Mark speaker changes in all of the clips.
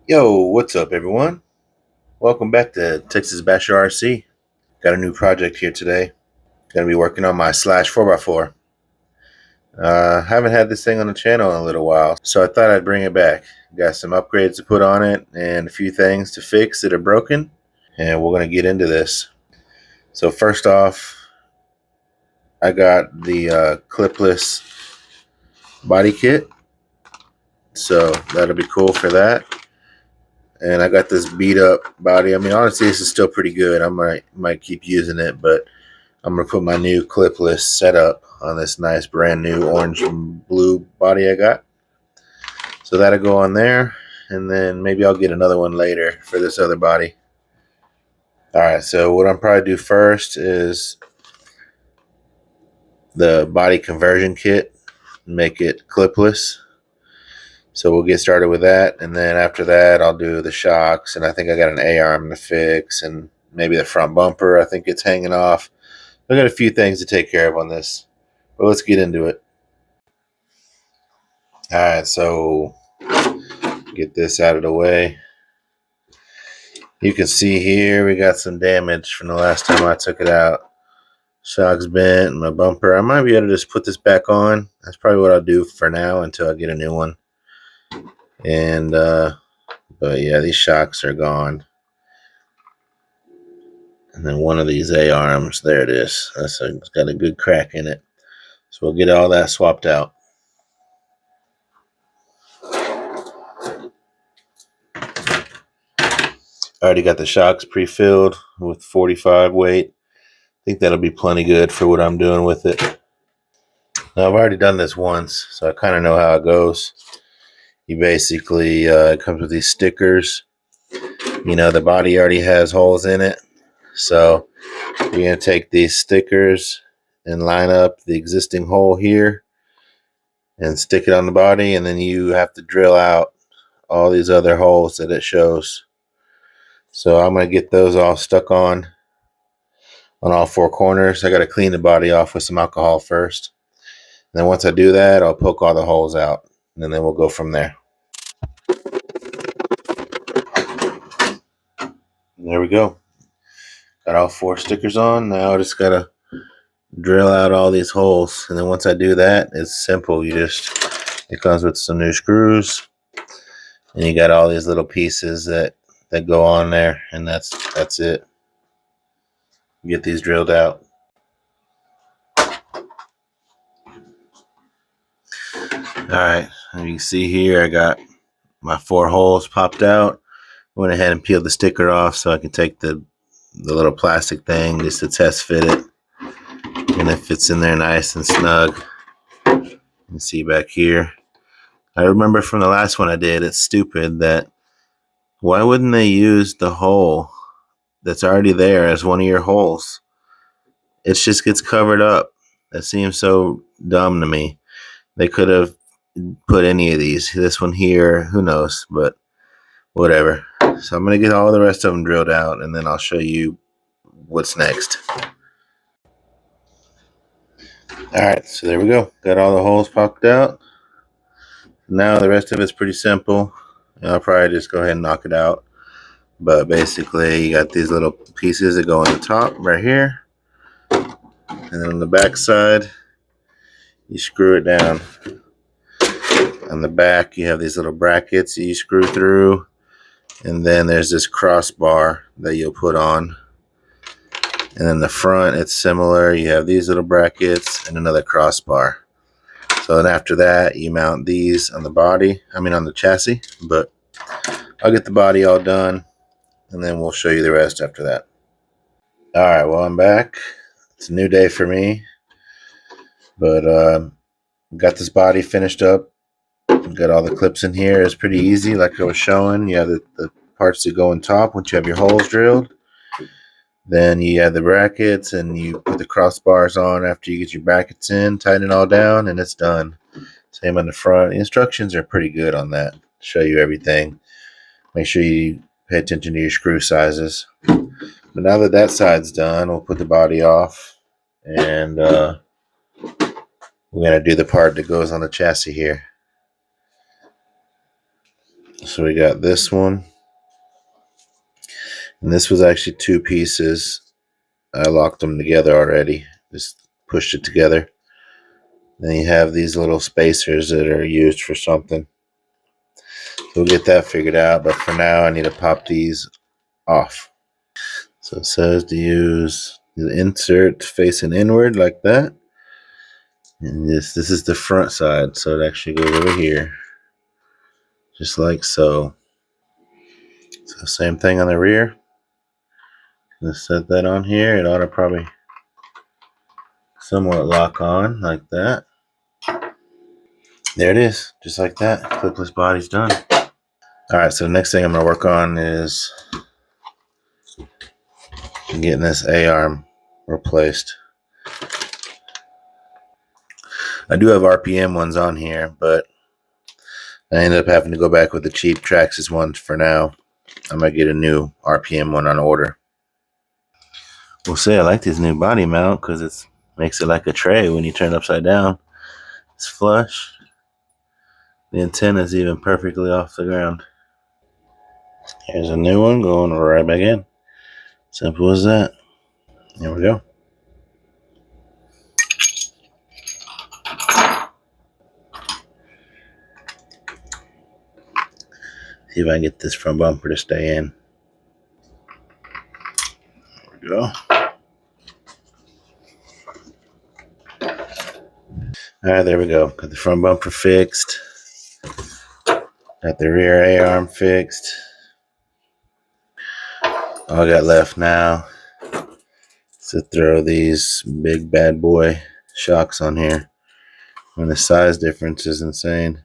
Speaker 1: Yo, what's up, everyone? Welcome back to Texas Basher RC. Got a new project here today. Gonna be working on my slash 4x4. Haven't had this thing on the channel in a little while, so I thought I'd bring it back. Got some upgrades to put on it and a few things to fix that are broken, and we're gonna get into this. So first off, I got the Clipless body kit, so that'll be cool for that. And I got this beat up body. I mean, honestly, this is still pretty good. I might keep using it, but I'm going to put my new Clipless setup on this nice brand new orange and blue body I got. So that'll go on there, and then maybe I'll get another one later for this other body. Alright, so what I'm probably do first is the body conversion kit, make it clipless. So we'll get started with that, and then after that I'll do the shocks, and I think I got an A-arm to fix, and maybe the front bumper I think it's hanging off. I got a few things to take care of on this, but let's get into it. Alright, so get this out of the way. You can see here we got some damage from the last time I took it out. Shock's bent, my bumper. I might be able to just put this back on. That's probably what I'll do for now until I get a new one. And but yeah, these shocks are gone. And then one of these A-arms, there it is. It's got a good crack in it. So we'll get all that swapped out. I already got the shocks pre-filled with 45 weight. I think that'll be plenty good for what I'm doing with it. Now, I've already done this once, so I kind of know how it goes. You basically, it comes with these stickers. You know, the body already has holes in it. So you're going to take these stickers and line up the existing hole here and stick it on the body, and then you have to drill out all these other holes that it shows. So I'm going to get those all stuck on all four corners. I got to clean the body off with some alcohol first. And then once I do that, I'll poke all the holes out, and then we'll go from there. And there we go. Got all four stickers on. Now I just got to drill out all these holes, and then once I do that, it's simple. It comes with some new screws, and you got all these little pieces that go on there, and that's it. Get these drilled out. Alright, you can see here I got my four holes popped out. Went ahead and peeled the sticker off so I can take the little plastic thing just to test fit it, and it fits in there nice and snug. You can see back here. I remember from the last one I did, it's stupid that why wouldn't they use the hole that's already there as one of your holes? It just gets covered up. That seems so dumb to me. They could have put any of these. This one here, who knows, but whatever. So I'm going to get all the rest of them drilled out, and then I'll show you what's next. Alright, so there we go. Got all the holes popped out. Now the rest of it's pretty simple. I'll probably just go ahead and knock it out. But basically, you got these little pieces that go on the top right here. And then on the back side, you screw it down. On the back, you have these little brackets that you screw through. And then there's this crossbar that you'll put on. And then the front, it's similar. You have these little brackets and another crossbar. So then after that, you mount these on the body. I mean on the chassis. But I'll get the body all done, and then we'll show you the rest after that. Alright, well, I'm back. It's a new day for me. But got this body finished up. Got all the clips in here. It's pretty easy, like I was showing. You have the parts that go on top once you have your holes drilled. Then you have the brackets, and you put the crossbars on after you get your brackets in, tighten it all down, and it's done. Same on the front. The instructions are pretty good on that. Show you everything. Make sure you pay attention to your screw sizes. But now that that side's done, we'll put the body off, and we're going to do the part that goes on the chassis here. So we got this one. And this was actually 2 pieces. I locked them together already. Just pushed it together. Then you have these little spacers that are used for something. So we'll get that figured out. But for now, I need to pop these off. So it says to use the insert facing inward like that. And this is the front side. So it actually goes over here. Just like so. So same thing on the rear. Let's set that on here. It ought to probably somewhat lock on like that. There it is, just like that. Clipless body's done. All right, so the next thing I'm gonna work on is getting this A-arm replaced. I do have RPM ones on here, but I ended up having to go back with the cheap Traxxas ones for now. I'm gonna get a new RPM one on order. We'll say I like this new body mount because it makes it like a tray when you turn it upside down. It's flush. The antenna is even perfectly off the ground. Here's a new one going right back in. Simple as that. There we go. See if I can get this front bumper to stay in. There we go. Alright, there we go. Got the front bumper fixed. Got the rear A-arm fixed. All I got left now is to throw these big bad boy shocks on here. And the size difference is insane.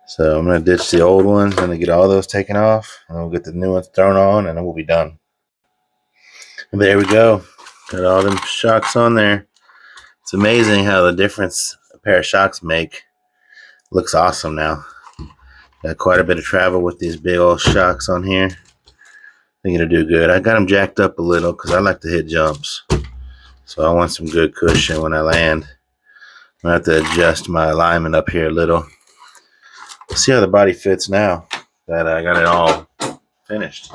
Speaker 1: So I'm going to ditch the old ones. I'm going to get all those taken off. And we'll get the new ones thrown on and then we'll be done. And there we go. Got all them shocks on there. It's amazing how the difference a pair of shocks make. Looks awesome now. Got quite a bit of travel with these big old shocks on here. I think it'll do good. I got them jacked up a little because I like to hit jumps. So I want some good cushion when I land. I'm going to have to adjust my alignment up here a little. Let's see how the body fits now that I got it all finished.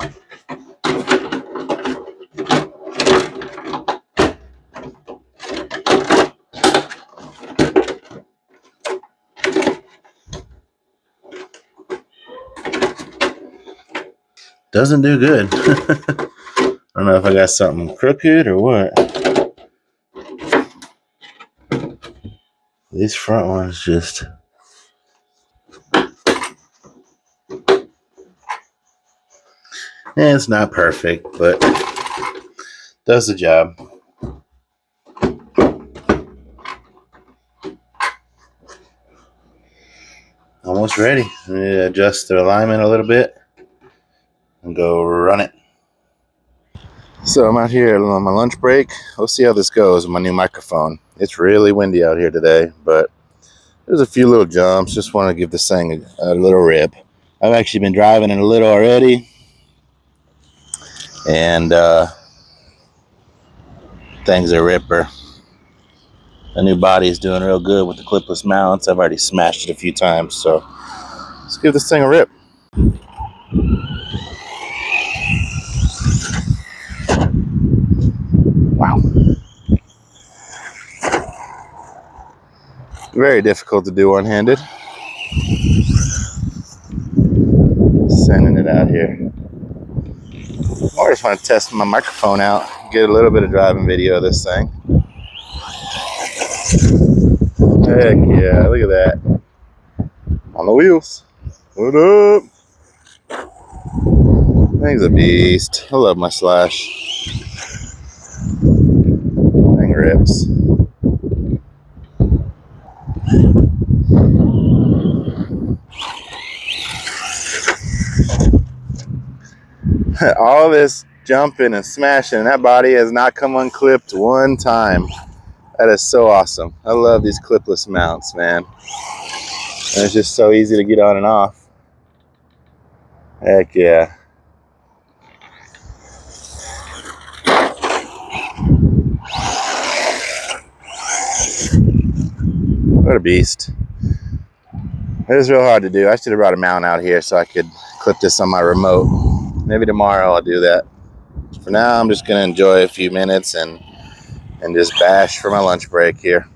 Speaker 1: Doesn't do good. I don't know if I got something crooked or what. These front ones just... it's not perfect, but does the job. Almost ready. I'm going to adjust the alignment a little bit and go run it. So I'm out here on my lunch break. We'll see how this goes with my new microphone. It's really windy out here today, but there's a few little jumps. Just want to give this thing a little rip. I've actually been driving it a little already. And things are ripper. The new body is doing real good with the clipless mounts. I've already smashed it a few times, so let's give this thing a rip. Wow. Very difficult to do one-handed. Sending it out here. I just want to test my microphone out, get a little bit of driving video of this thing. Heck yeah, look at that. On the wheels. What up? Thing's a beast. I love my Slash. Thing rips. All this jumping and smashing, and that body has not come unclipped one time. That is so awesome. I love these clipless mounts, man. And it's just so easy to get on and off. Heck yeah. What a beast. It was real hard to do. I should have brought a mount out here so I could clip this on my remote. Maybe tomorrow I'll do that. For now, I'm just going to enjoy a few minutes and just bash for my lunch break here.